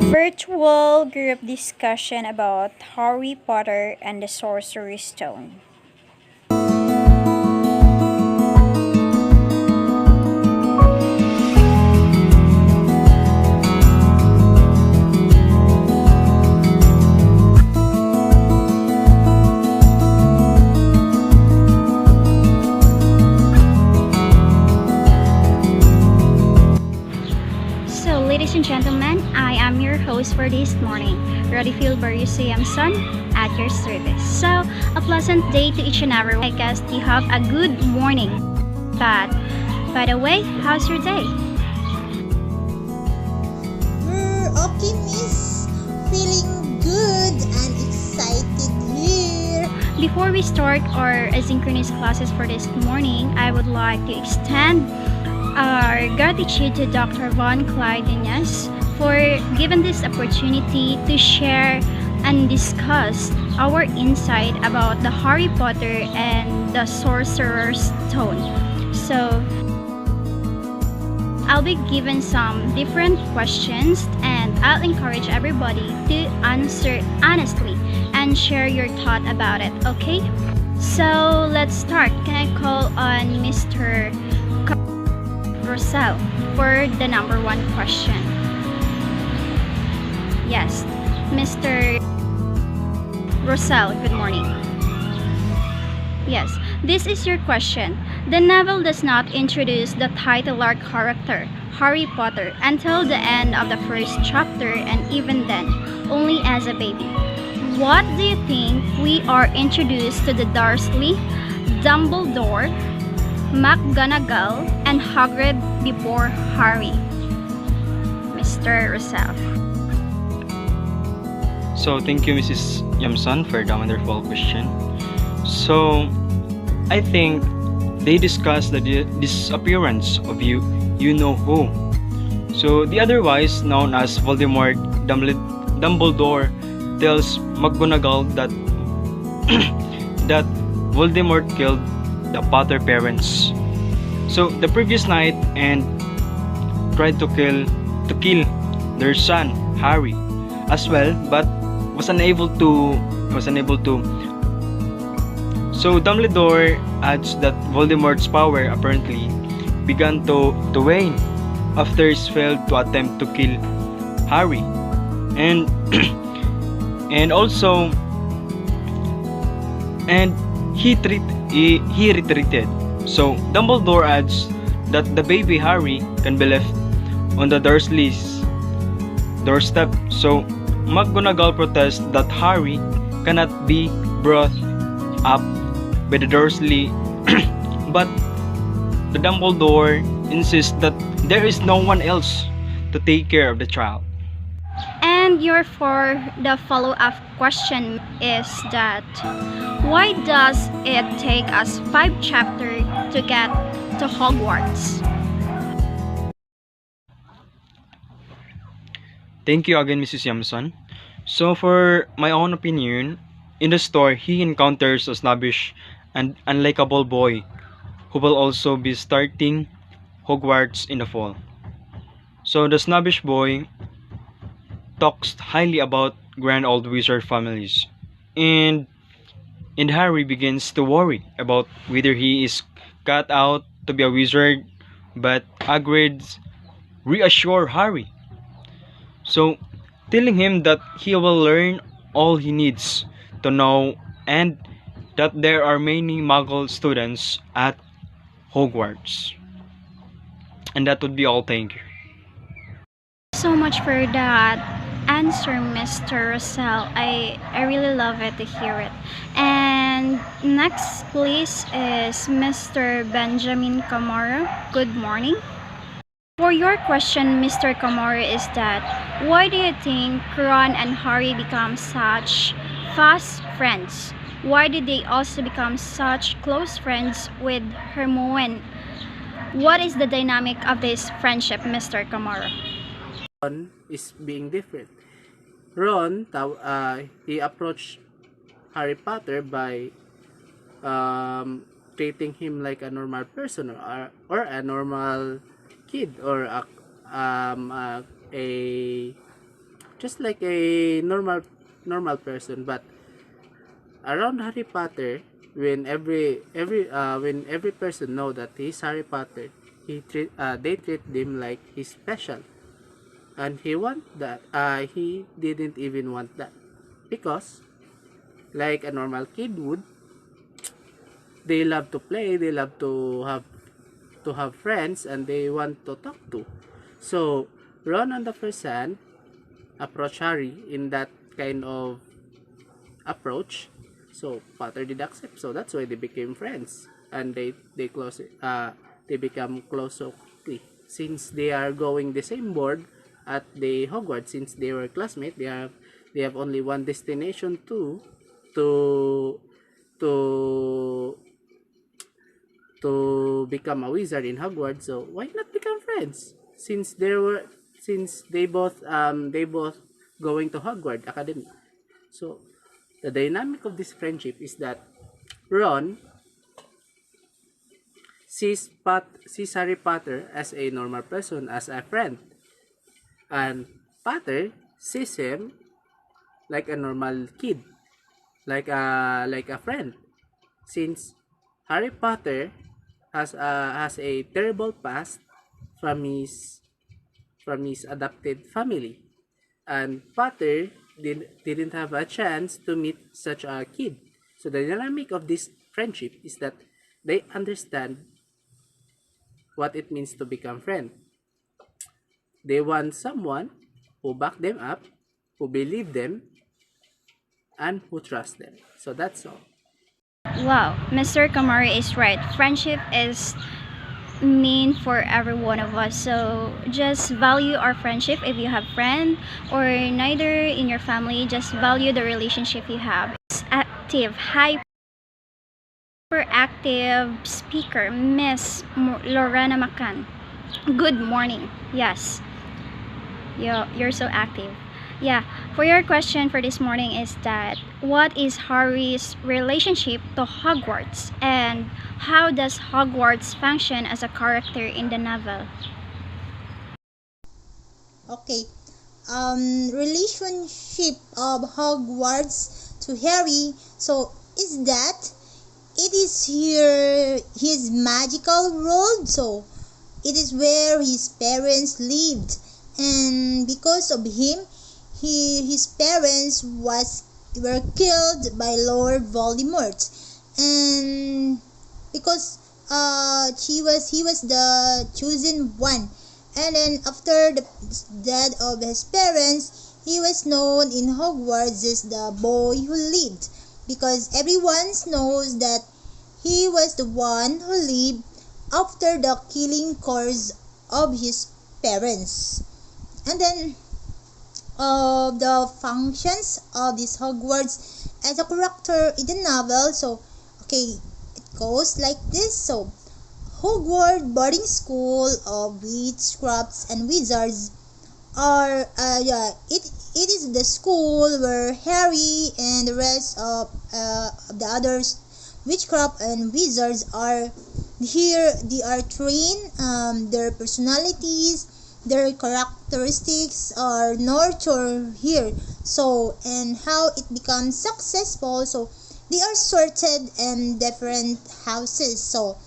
Virtual group discussion about Harry Potter and the Sorcerer's Stone. So, ladies and gentlemen, I am your host for this morning, Rudifil Yamson, at your service. So, a pleasant day to each and every one. I guess you have a good morning. But, by the way, how's your day? Okay, miss. Feeling good and excited here. Before we start our asynchronous classes for this morning, I would like to extend our gratitude to Dr. Von Clydenas for giving this opportunity to share and discuss our insight about the Harry Potter and the Sorcerer's Stone. So, I'll be given some different questions and I'll encourage everybody to answer honestly and share your thought about it, okay? So, let's start. Can I call on Mr. Rossell for the number one question? Yes, Mr. Rossell, good morning. Yes, this is your question. The novel does not introduce the titular character, Harry Potter, until the end of the first chapter, and even then, only as a baby. What do you think we are introduced to the Dursley, Dumbledore, McGonagall, and Hagrid before Harry? Mr. Rossell. So thank you, Mrs. Yamson, for the wonderful question. So I think they discussed the disappearance of you know who. So the otherwise known as Voldemort, Dumbledore tells McGonagall that that Voldemort killed the Potter parents. So the previous night and tried to kill their son Harry as well, but was unable to. So Dumbledore adds that Voldemort's power apparently began to wane after his failed to attempt to kill Harry, and and also and he retreated. So Dumbledore adds that the baby Harry can be left on the Dursleys' doorstep. So McGonagall protests that Harry cannot be brought up by the Dursley, but the Dumbledore insists that there is no one else to take care of the child. And your for the follow-up question is that why does it take us 5 chapters to get to Hogwarts? Thank you again, Mrs. Yamson. So for my own opinion, in the story, he encounters a snobbish and unlikable boy who will also be starting Hogwarts in the fall. So the snobbish boy talks highly about grand old wizard families, and Harry begins to worry about whether he is cut out to be a wizard, but Hagrid reassure Harry, so telling him that he will learn all he needs to know and that there are many Muggle students at Hogwarts. And that would be all. Thank you. So much for that answer, Mr. Russell. I really love it to hear it. And next, please, is Mr. Benjamin Camoro. Good morning. For your question, Mr. Camoro, is that why do you think Ron and Harry become such fast friends? Why did they also become such close friends with Hermione? What is the dynamic of this friendship, Mr. Camoro? Ron is being different. Ron, he approached Harry Potter by treating him like a normal person or a normal kid or a just like a normal person. But around Harry Potter, when every person know that he's Harry Potter, they treat him like he's special, and he didn't even want that, because like a normal kid would, they love to play, they love to have friends, and they want to talk to. So Ron on the first hand approached Harry in that kind of approach. So Potter did accept. So that's why they became friends, and they become close so quickly, since they are going the same board at the Hogwarts. Since they were classmates, they have only one destination to to to become a wizard in Hogwarts. So why not become friends? Since they both going to Hogwarts Academy. So the dynamic of this friendship is that Ron sees Harry Potter as a normal person, as a friend, and Potter sees him like a normal kid, like a friend. Since Harry Potter has a terrible past from his adopted family, and Potter didn't have a chance to meet such a kid. So the dynamic of this friendship is that they understand what it means to become friend. They want someone who back them up, who believe them, and who trust them. So that's all. Wow, Mr. Camoro is right. Friendship is mean for every one of us. So just value our friendship if you have friend or neither in your family. Just value the relationship you have. It's active, hyperactive speaker, Miss Lorena Macan. Good morning. Yes, you're so active. Yeah, for your question for this morning is that what is Harry's relationship to Hogwarts and how does Hogwarts function as a character in the novel? Okay. Relationship of Hogwarts to Harry. So is that it is here his magical world. So it is where his parents lived, and because of him, his parents were killed by Lord Voldemort, and because he was the chosen one, and then after the death of his parents, he was known in Hogwarts as the boy who lived, because everyone knows that he was the one who lived after the killing curse of his parents. And then the functions of this Hogwarts as a character in the novel. So, okay, it goes like this. So, Hogwarts boarding school of witchcrafts and wizards are it is the school where Harry and the rest of the others witchcraft and wizards are here. They are trained. Their personalities, their characteristics are nurtured here. So, and how it becomes successful. So they are sorted in different houses. So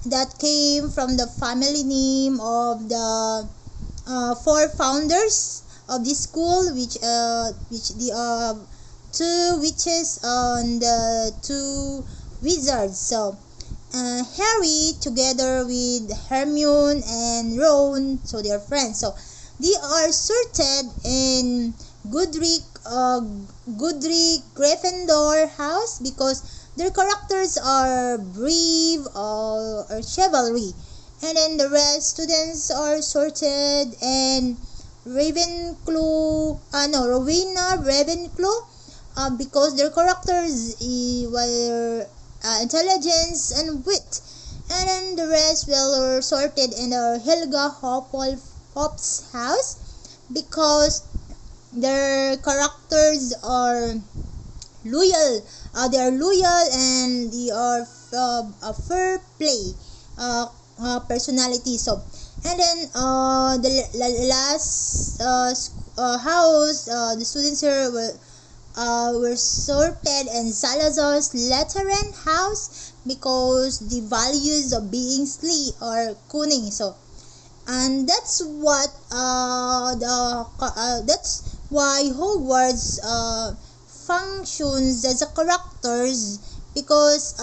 that came from the family name of the four founders of this school, which the two witches and the two wizards. So Harry together with Hermione and Ron, so they are friends. So they are sorted in Godric Gryffindor house because their characters are brave or chivalry, and then the rest students are sorted in Rowena Ravenclaw, because their characters were intelligence and wit, and then the rest were sorted in the Helga Hufflepuff's house because their characters are loyal. They are loyal and they are a fair play personality. So, and then the last house, the students here were sorted in Salazar's Lateran house because the values of being Slee or Kuning. So, and that's why Hogwarts functions as a characters because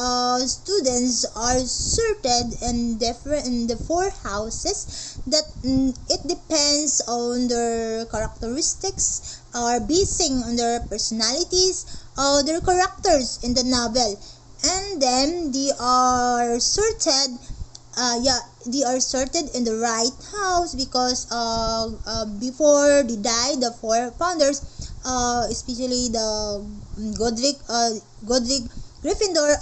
students are sorted in the four houses that it depends on their characteristics or basing on their personalities or their characters in the novel, and then they are sorted in the right house because before they die, the four founders, especially the Godric Gryffindor,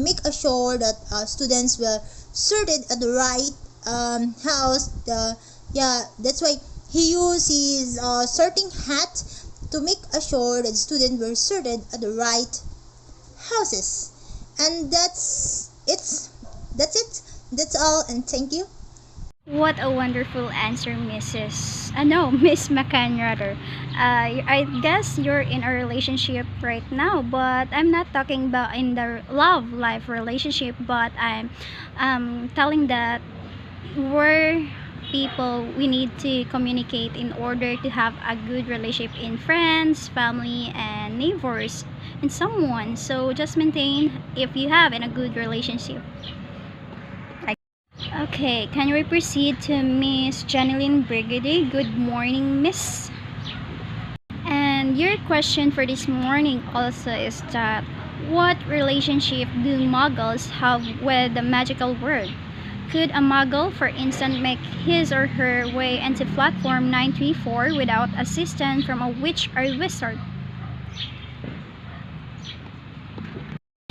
make sure that students were sorted at the right house. That's why he used his sorting hat to make sure that students were sorted at the right houses. And that's all, and thank you. What a wonderful answer, Mrs. No, Miss McCann rather. I guess you're in a relationship right now, but I'm not talking about in the love life relationship, but I'm telling that we're people, we need to communicate in order to have a good relationship in friends, family, and neighbors, and someone. So just maintain if you have in a good relationship. Okay, can we proceed to Miss Jenelyn Brigade? Good morning, Miss. And your question for this morning also is that what relationship do muggles have with the magical world? Could a muggle, for instance, make his or her way into platform 934 without assistance from a witch or wizard?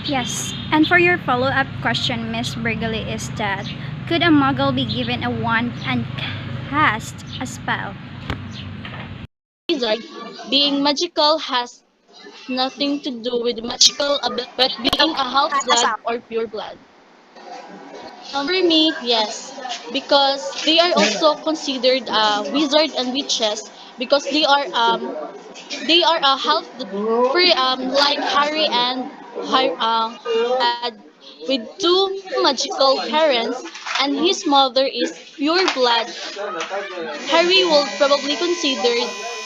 Yes, and for your follow-up question, Miss Brigole, is that could a muggle be given a wand and cast a spell? Wizard, being magical has nothing to do with magical ability, but being a half-blood or pure blood. For me, yes, because they are also considered wizard and witches because they are a half free like Harry and had with two magical parents and his mother is pure blood. Harry will probably consider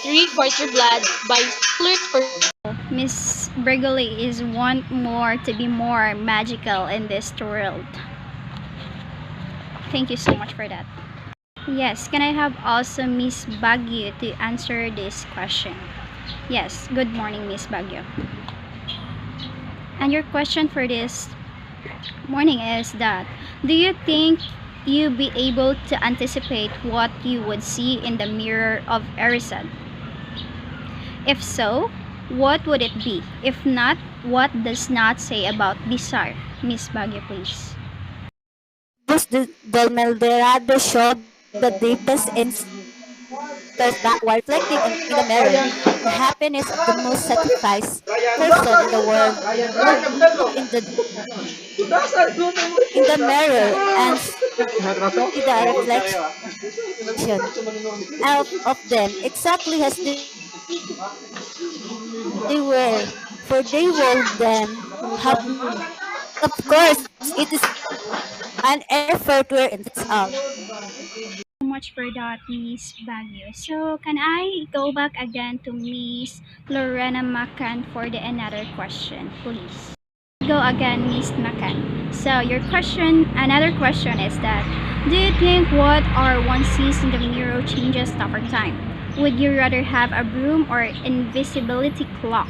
three-quarter blood by scholars. Miss Brigole is want more to be more magical in this world. Thank you so much for that. Yes, can I have also Miss Baguio to answer this question? Yes, good morning, Miss Baguio. And your question for this morning is that do you think you be able to anticipate what you would see in the mirror of Erised? If so, what would it be? If not, what does not say about desire? Miss Baguio, please. Thus the Melderado showed the deepest insights that while reflecting in the mirror, the happiness of the most satisfied person in the world would look in the mirror and see the reflection of them exactly as they were, for they will then have, of course, it is an effort wherein that's all. So much for that, Miss Baguio. So, can I go back again to Miss Lorena Macan for the another question, please? Go again, Miss Macan. So, another question is that, do you think what our one sees in the mirror changes over time? Would you rather have a broom or invisibility clock?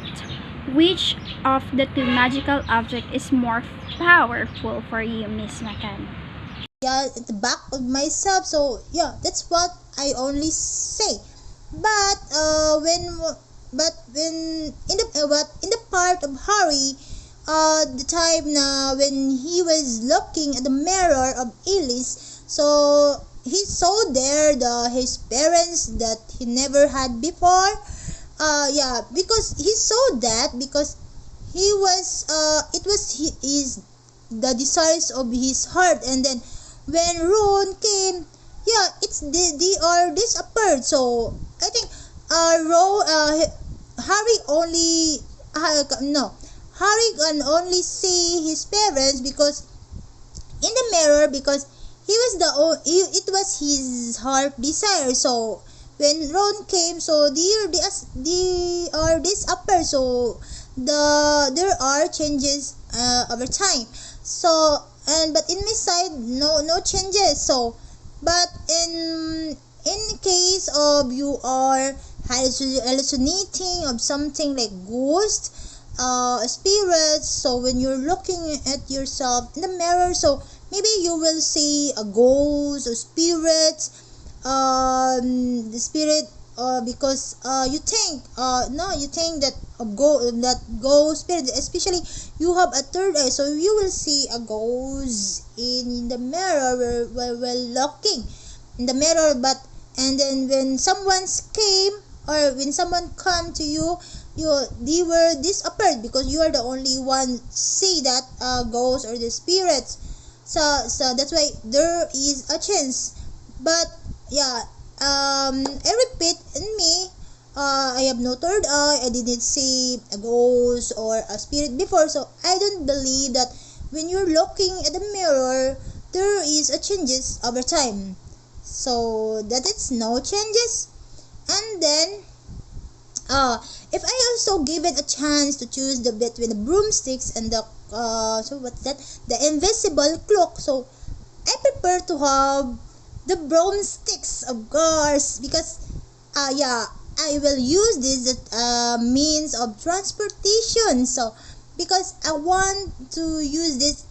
Which of the two magical object is more powerful for you, Miss Macan? At the back of myself, so that's what I only say. But when in the part of Harry, the time na when he was looking at the mirror of Ellis, so he saw there his parents that he never had before. Because he saw that because he was it was his the desires of his heart, and then when Ron came, they are disappeared. So I think Harry only no Harry can only see his parents because in the mirror, because it was his heart desire. So when Ron came, so they are this upper, so there are changes over time. So but in my side, no changes. So but in case of you are hallucinating of something like ghost, spirits, so when you're looking at yourself in the mirror, so maybe you will see a ghost or spirit, the spirit, because you think no you think that that ghost spirit, especially you have a third eye, so you will see a ghost in the mirror while looking in the mirror. But and then when someone came, or when someone come to you, they were disappeared because you are the only one see that ghost or the spirits. So that's why there is a chance. But yeah, I repeat, in me, I have no third eye, I didn't see a ghost or a spirit before, so I don't believe that when you're looking at the mirror there is a changes over time. So that it's no changes. And then if I also given a chance to choose the between the broomsticks and the so what's that, the invisible cloak, so I prefer to have the broomsticks, of course, because yeah, I will use this means of transportation. So because I want to use this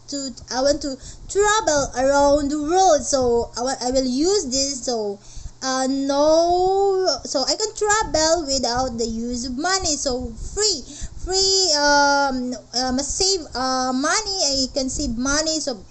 I want to travel around the world, so I will use this. So no, so I can travel without the use of money, so free must save money, I can save money. So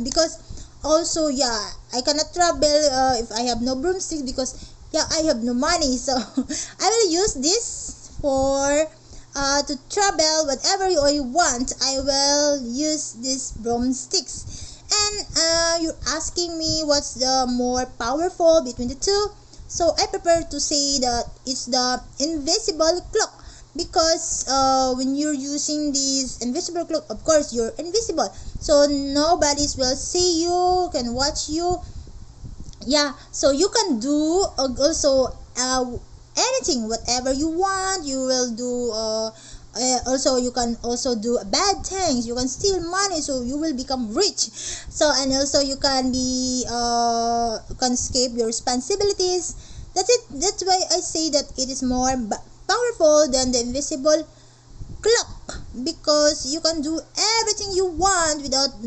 because also, yeah, I cannot travel if I have no broomsticks, because yeah, I have no money. So I will use this for to travel whatever I want. I will use these broomsticks. And you're asking me what's the more powerful between the two. So I prefer to say that it's the invisible cloak, because when you're using this invisible cloak, of course you're invisible, so nobody's will see you, can watch you. Yeah, so you can do also anything, whatever you want, you will do. Also you can also do bad things, you can steal money, so you will become rich. So and also you can be you can escape your responsibilities. That's it. That's why I say that it is more powerful than the invisible clock, because you can do everything you want without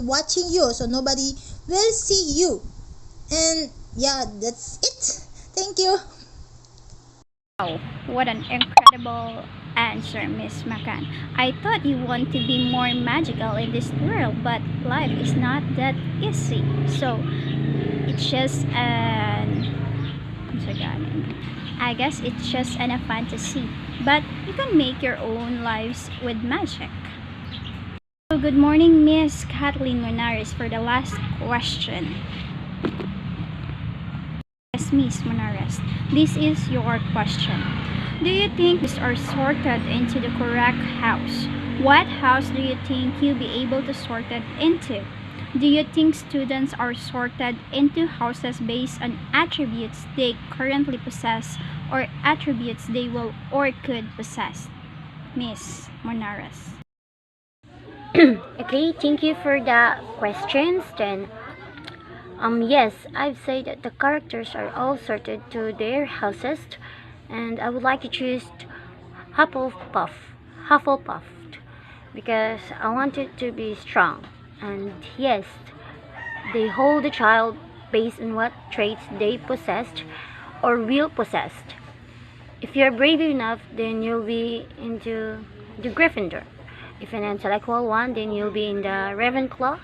watching you, so nobody will see you. And yeah, that's it. Thank you. Wow, what an incredible answer, Miss Macan. I thought you want to be more magical in this world, but life is not that easy. So it's just I guess it's just a fantasy, but you can make your own lives with magic. So good morning, Miss Kathleen Monares, for the last question. Yes, Miss Monares, this is your question. Do you think these are sorted into the correct house? What house do you think you'll be able to sort it into? Do you think students are sorted into houses based on attributes they currently possess or attributes they will or could possess? Miss Monares. Okay, thank you for the questions. Then, yes, I'd say that the characters are all sorted to their houses, and I would like to choose Hufflepuff, Hufflepuff, because I want it to be strong. And yes, they hold the child based on what traits they possessed or will possess. If you're brave enough, then you'll be into the Gryffindor. If you're an intellectual one, then you'll be in the Ravenclaw.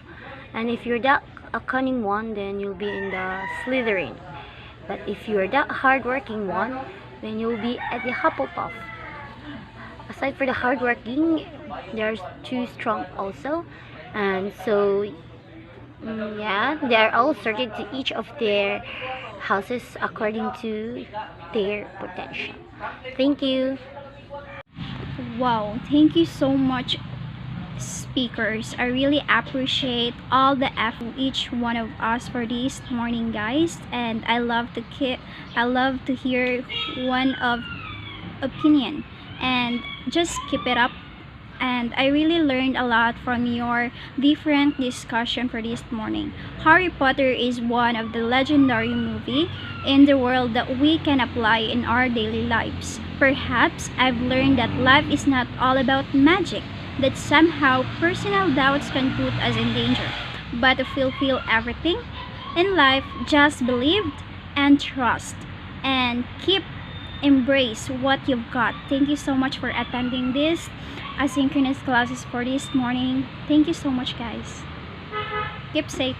And if you're that a cunning one, then you'll be in the Slytherin. But if you're that hardworking one, then you'll be at the Hufflepuff. Aside for the hardworking, there's too strong also. And so Yeah, they are all sorted to each of their houses according to their potential. Thank you. Wow, thank you so much, speakers. I really appreciate all the effort each one of us for this morning, guys. And I love to hear one of opinion, and just keep it up. And I really learned a lot from your different discussion for this morning. Harry Potter is one of the legendary movie in the world that we can apply in our daily lives. Perhaps I've learned that life is not all about magic, that somehow personal doubts can put us in danger. But to fulfill everything in life, just believe and trust and keep embrace what you've got. Thank you so much for attending this asynchronous classes for this morning. Thank you so much, guys. Keep safe.